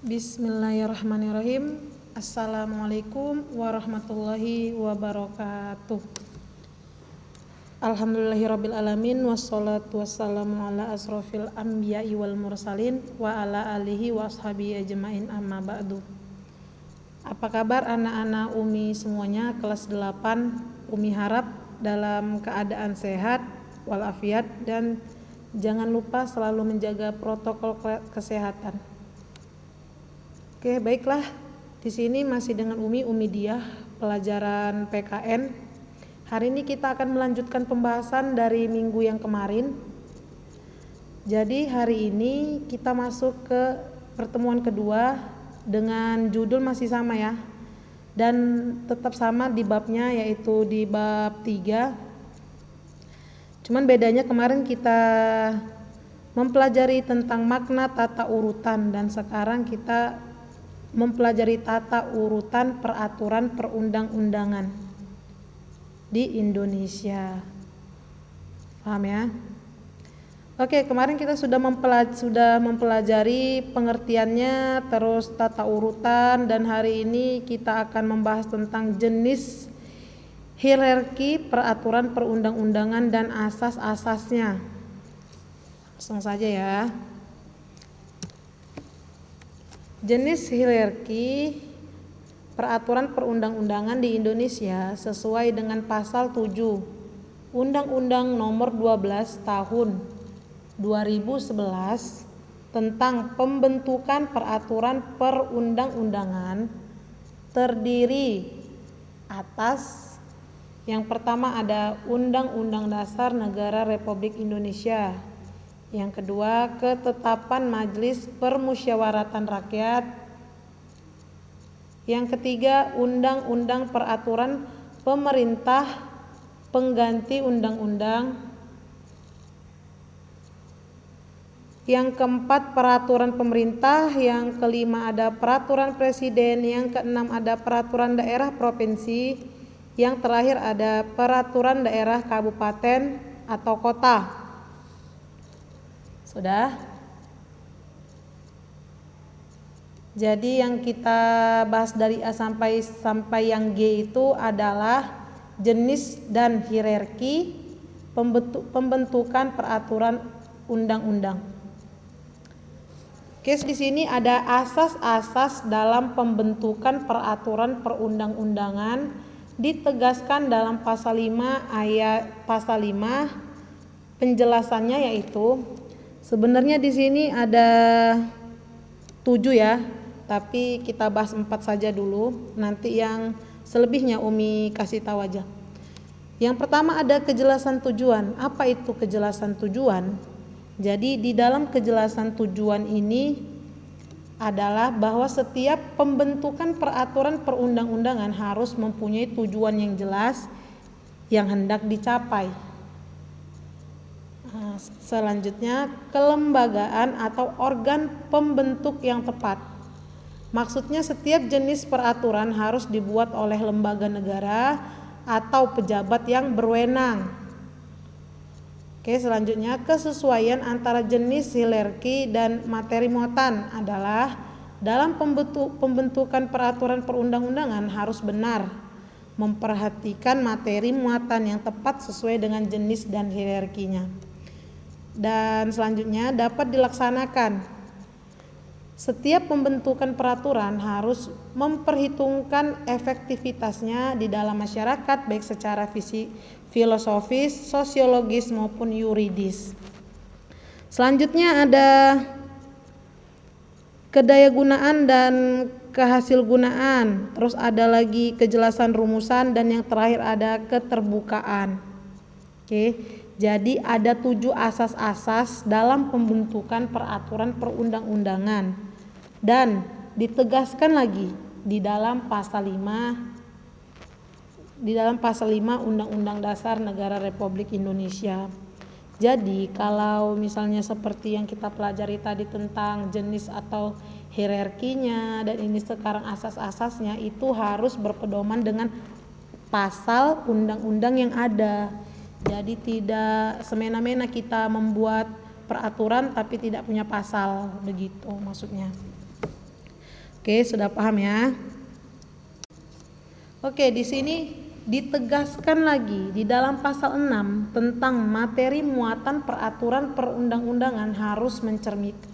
Bismillahirrahmanirrahim. Assalamualaikum warahmatullahi wabarakatuh. Alhamdulillahirabbil alamin wassalatu wassalamu ala asrofil anbiya'i wal mursalin wa ala alihi wa ashabihi ajmain amma ba'du. Apa kabar anak-anak Umi semuanya kelas 8? Umi harap dalam keadaan sehat walafiat dan jangan lupa selalu menjaga protokol kesehatan. Oke, baiklah. Di sini masih dengan Umi Diah, pelajaran PKN. Hari ini kita akan melanjutkan pembahasan dari minggu yang kemarin. Jadi hari ini kita masuk ke pertemuan kedua dengan judul masih sama ya. Dan tetap sama di babnya, yaitu di bab 3. Cuman bedanya kemarin kita mempelajari tentang makna tata urutan dan sekarang kita mempelajari tata urutan peraturan perundang-undangan di Indonesia. Paham ya? Oke, kemarin kita sudah mempelajari pengertiannya, terus tata urutan, dan hari ini kita akan membahas tentang jenis hierarki peraturan perundang-undangan dan asas-asasnya. Langsung saja ya. Jenis hierarki peraturan perundang-undangan di Indonesia sesuai dengan pasal 7 Undang-Undang Nomor 12 Tahun 2011 tentang pembentukan peraturan perundang-undangan terdiri atas yang pertama ada Undang-Undang Dasar Negara Republik Indonesia. Yang kedua, ketetapan Majelis Permusyawaratan Rakyat. Yang ketiga, Undang-Undang Peraturan Pemerintah Pengganti Undang-Undang. Yang keempat, Peraturan Pemerintah. Yang kelima, ada Peraturan Presiden. Yang keenam, ada Peraturan Daerah Provinsi. Yang terakhir, ada Peraturan Daerah Kabupaten atau Kota. Sudah? Jadi yang kita bahas dari A sampai yang G itu adalah jenis dan hierarki pembentukan peraturan undang-undang. Oke, di sini ada asas-asas dalam pembentukan peraturan perundang-undangan ditegaskan dalam pasal 5 penjelasannya, yaitu sebenarnya di sini ada 7 ya, tapi kita bahas 4 saja dulu. Nanti yang selebihnya Umi kasih tahu aja. Yang pertama ada kejelasan tujuan. Apa itu kejelasan tujuan? Jadi di dalam kejelasan tujuan ini adalah bahwa setiap pembentukan peraturan perundang-undangan harus mempunyai tujuan yang jelas yang hendak dicapai. Selanjutnya, kelembagaan atau organ pembentuk yang tepat. Maksudnya setiap jenis peraturan harus dibuat oleh lembaga negara atau pejabat yang berwenang. Oke, selanjutnya kesesuaian antara jenis hierarki dan materi muatan adalah dalam pembentukan peraturan perundang-undangan harus benar memperhatikan materi muatan yang tepat sesuai dengan jenis dan hierarkinya. Dan selanjutnya dapat dilaksanakan. Setiap pembentukan peraturan harus memperhitungkan efektivitasnya di dalam masyarakat baik secara filosofis, sosiologis maupun yuridis. Selanjutnya ada kedayagunaan dan kehasilgunaan. Terus ada lagi kejelasan rumusan dan yang terakhir ada keterbukaan. Oke. Jadi ada 7 asas-asas dalam pembentukan peraturan perundang-undangan dan ditegaskan lagi di dalam pasal 5 Undang-Undang Dasar Negara Republik Indonesia. Jadi kalau misalnya seperti yang kita pelajari tadi tentang jenis atau hierarkinya dan ini sekarang asas-asasnya itu harus berpedoman dengan pasal undang-undang yang ada. Jadi tidak semena-mena kita membuat peraturan tapi tidak punya pasal, begitu maksudnya. Oke, sudah paham ya? Oke, di sini ditegaskan lagi di dalam pasal 6 tentang materi muatan peraturan perundang-undangan harus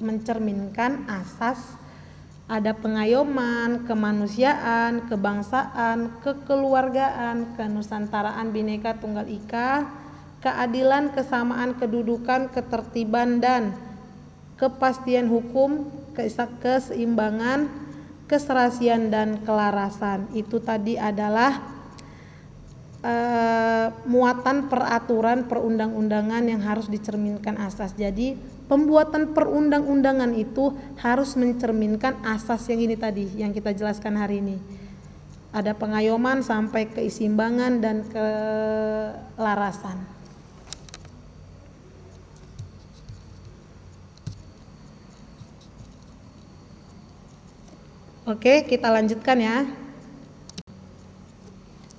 mencerminkan asas ada pengayoman, kemanusiaan, kebangsaan, kekeluargaan, kenusantaraan Bhinneka Tunggal Ika, keadilan, kesamaan kedudukan, ketertiban dan kepastian hukum, keseimbangan, keserasian dan kelarasan. Itu tadi adalah muatan peraturan perundang-undangan yang harus dicerminkan asas. Jadi pembuatan perundang-undangan itu harus mencerminkan asas yang ini tadi yang kita jelaskan hari ini. Ada pengayoman sampai keseimbangan dan kelarasan. Oke, kita lanjutkan ya.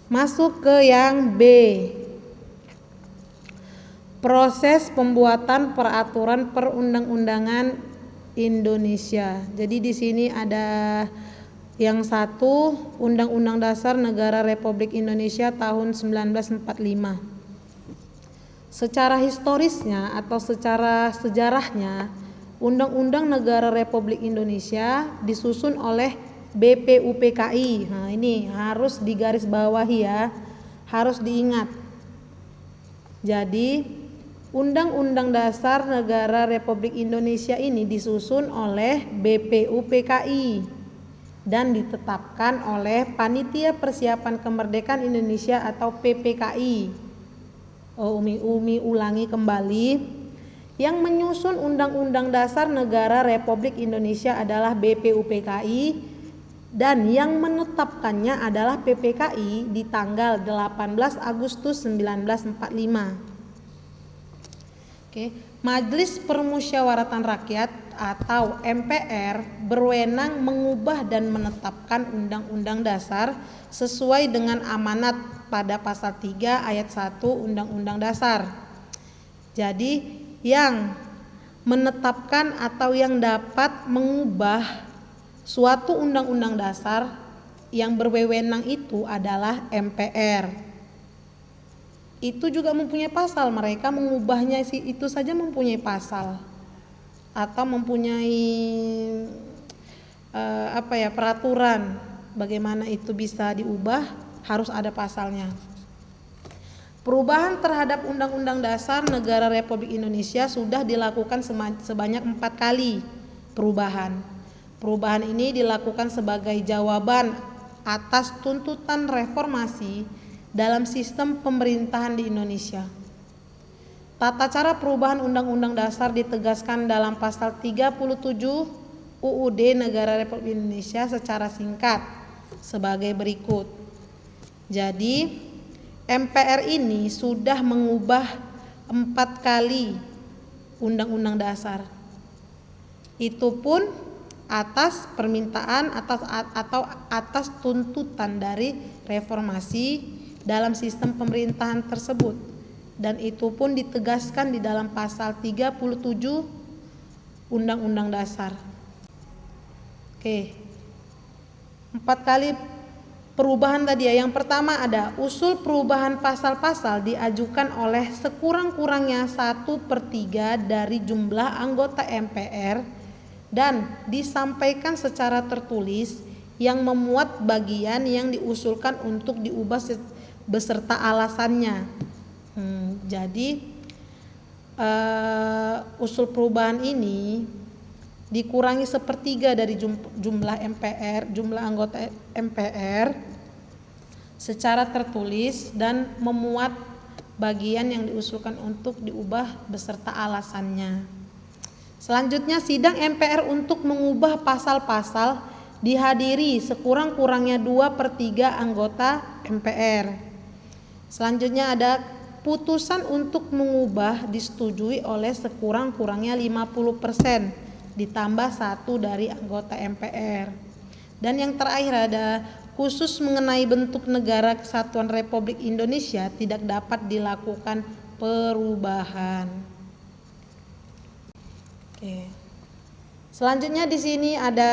Masuk ke yang B. Proses pembuatan peraturan perundang-undangan Indonesia. Jadi di sini ada yang satu, Undang-Undang Dasar Negara Republik Indonesia tahun 1945. Secara historisnya atau secara sejarahnya, Undang-Undang Negara Republik Indonesia disusun oleh BPUPKI. Nah, ini harus digarisbawahi ya, harus diingat. Jadi, Undang-Undang Dasar Negara Republik Indonesia ini disusun oleh BPUPKI dan ditetapkan oleh Panitia Persiapan Kemerdekaan Indonesia atau PPKI. Umi ulangi kembali. Yang menyusun Undang-Undang Dasar Negara Republik Indonesia adalah BPUPKI dan yang menetapkannya adalah PPKI di tanggal 18 Agustus 1945. Oke, Majelis Permusyawaratan Rakyat atau MPR berwenang mengubah dan menetapkan Undang-Undang Dasar sesuai dengan amanat pada pasal 3 ayat 1 Undang-Undang Dasar. Jadi yang menetapkan atau yang dapat mengubah suatu undang-undang dasar yang berwenang itu adalah MPR. Itu juga mempunyai pasal, mereka mengubahnya itu saja mempunyai pasal atau mempunyai peraturan bagaimana itu bisa diubah, harus ada pasalnya. Perubahan terhadap Undang-Undang Dasar Negara Republik Indonesia sudah dilakukan sebanyak 4 kali perubahan. Perubahan ini dilakukan sebagai jawaban atas tuntutan reformasi dalam sistem pemerintahan di Indonesia. Tata cara perubahan Undang-Undang Dasar ditegaskan dalam pasal 37 UUD Negara Republik Indonesia secara singkat sebagai berikut. Jadi MPR ini sudah mengubah 4 kali Undang-Undang Dasar. Itu pun atas permintaan atau atas tuntutan dari reformasi dalam sistem pemerintahan tersebut, dan itu pun ditegaskan di dalam pasal 37 Undang-Undang Dasar. Oke, 4 kali perubahan tadi ya. Yang pertama ada usul perubahan pasal-pasal diajukan oleh sekurang-kurangnya 1/3 dari jumlah anggota MPR dan disampaikan secara tertulis yang memuat bagian yang diusulkan untuk diubah beserta alasannya. Jadi usul perubahan ini dikurangi 1/3 dari jumlah anggota MPR secara tertulis dan memuat bagian yang diusulkan untuk diubah beserta alasannya. Selanjutnya, sidang MPR untuk mengubah pasal-pasal dihadiri sekurang-kurangnya 2/3 anggota MPR. Selanjutnya ada putusan untuk mengubah disetujui oleh sekurang-kurangnya 50% ditambah 1 dari anggota MPR. Dan yang terakhir ada khusus mengenai bentuk negara kesatuan Republik Indonesia tidak dapat dilakukan perubahan. Oke. Selanjutnya di sini ada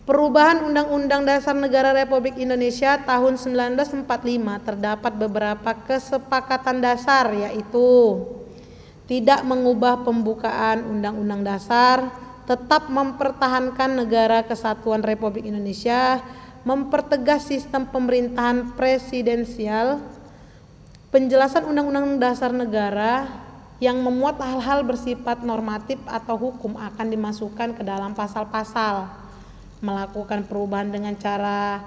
Perubahan Undang-Undang Dasar Negara Republik Indonesia tahun 1945 terdapat beberapa kesepakatan dasar, yaitu tidak mengubah pembukaan Undang-Undang Dasar, tetap mempertahankan Negara Kesatuan Republik Indonesia, mempertegas sistem pemerintahan presidensial, penjelasan Undang-Undang Dasar Negara yang memuat hal-hal bersifat normatif atau hukum akan dimasukkan ke dalam pasal-pasal, melakukan perubahan dengan cara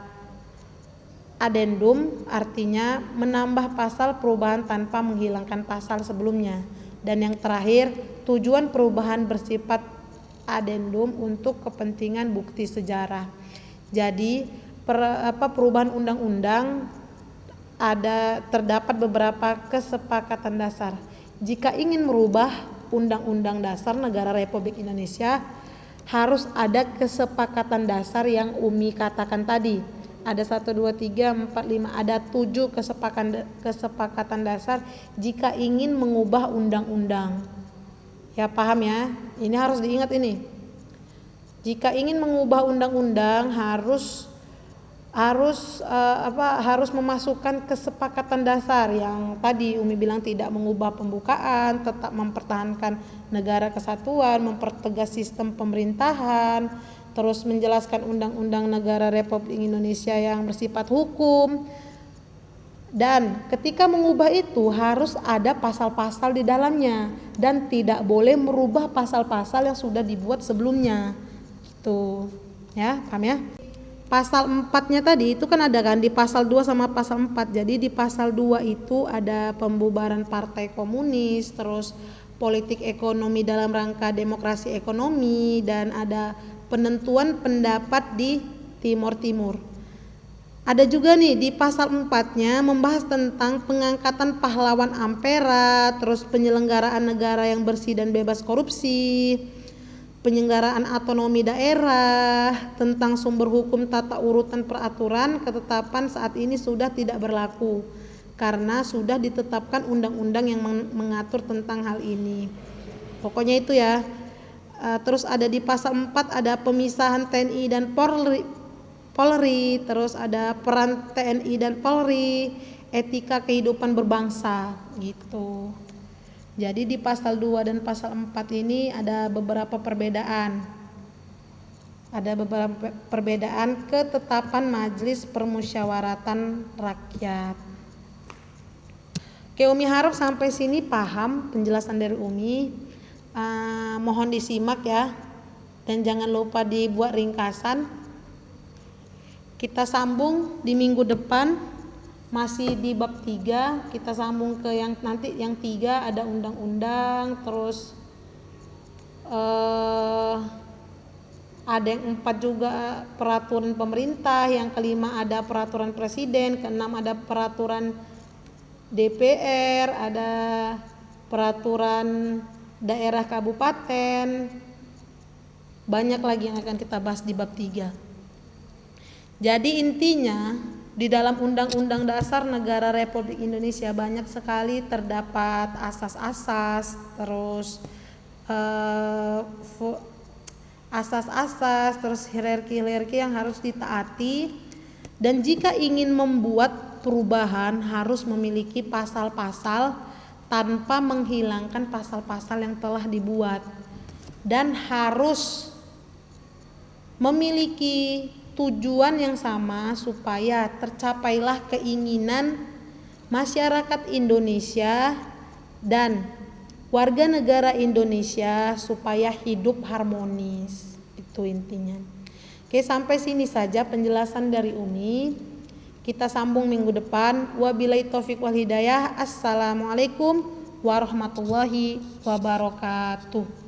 adendum, artinya menambah pasal perubahan tanpa menghilangkan pasal sebelumnya. Dan yang terakhir, tujuan perubahan bersifat adendum untuk kepentingan bukti sejarah. Jadi perubahan undang-undang terdapat beberapa kesepakatan dasar. Jika ingin merubah Undang-Undang Dasar Negara Republik Indonesia, harus ada kesepakatan dasar yang Umi katakan tadi. Ada 1, 2, 3, 4, 5, ada 7 kesepakatan dasar jika ingin mengubah undang-undang. Ya, paham ya? Ini harus diingat ini. Jika ingin mengubah undang-undang harus memasukkan kesepakatan dasar yang tadi Umi bilang, tidak mengubah pembukaan, tetap mempertahankan Negara Kesatuan, mempertegas sistem pemerintahan, terus menjelaskan Undang-Undang Negara Republik Indonesia yang bersifat hukum. Dan ketika mengubah itu harus ada pasal-pasal di dalamnya dan tidak boleh merubah pasal-pasal yang sudah dibuat sebelumnya. Tuh, ya, paham ya? Pasal 4-nya tadi itu kan ada kan di pasal 2 sama pasal 4. Jadi di pasal 2 itu ada pembubaran Partai Komunis, terus politik ekonomi dalam rangka demokrasi ekonomi, dan ada penentuan pendapat di Timur Timur. Ada juga nih di pasal 4-nya membahas tentang pengangkatan pahlawan Ampera, terus penyelenggaraan negara yang bersih dan bebas korupsi, penyelenggaraan otonomi daerah, tentang sumber hukum, tata urutan peraturan ketetapan saat ini sudah tidak berlaku karena sudah ditetapkan undang-undang yang mengatur tentang hal ini. Pokoknya itu ya. Terus ada di pasal 4 ada pemisahan TNI dan Polri, terus ada peran TNI dan Polri, etika kehidupan berbangsa gitu. Jadi di pasal 2 dan pasal 4 ini ada beberapa perbedaan. Ada beberapa perbedaan ketetapan Majelis Permusyawaratan Rakyat. Oke, Umi harap sampai sini paham penjelasan dari Umi. Mohon disimak ya. Dan jangan lupa dibuat ringkasan. Kita sambung di minggu depan. Masih di bab 3, kita sambung ke yang nanti yang 3 ada undang-undang, terus ada yang 4 juga peraturan pemerintah, yang kelima ada peraturan presiden, keenam ada peraturan DPR, ada peraturan daerah kabupaten, banyak lagi yang akan kita bahas di bab 3. Jadi intinya di dalam Undang-Undang Dasar Negara Republik Indonesia banyak sekali terdapat asas-asas, terus asas-asas, terus hierarki-hierarki yang harus ditaati. Dan jika ingin membuat perubahan harus memiliki pasal-pasal tanpa menghilangkan pasal-pasal yang telah dibuat, dan harus memiliki tujuan yang sama supaya tercapailah keinginan masyarakat Indonesia dan warga negara Indonesia supaya hidup harmonis. Itu intinya. Oke, sampai sini saja penjelasan dari Umi. Kita sambung minggu depan. Wabillahi taufiq wal hidayah. Assalamualaikum warahmatullahi wabarakatuh.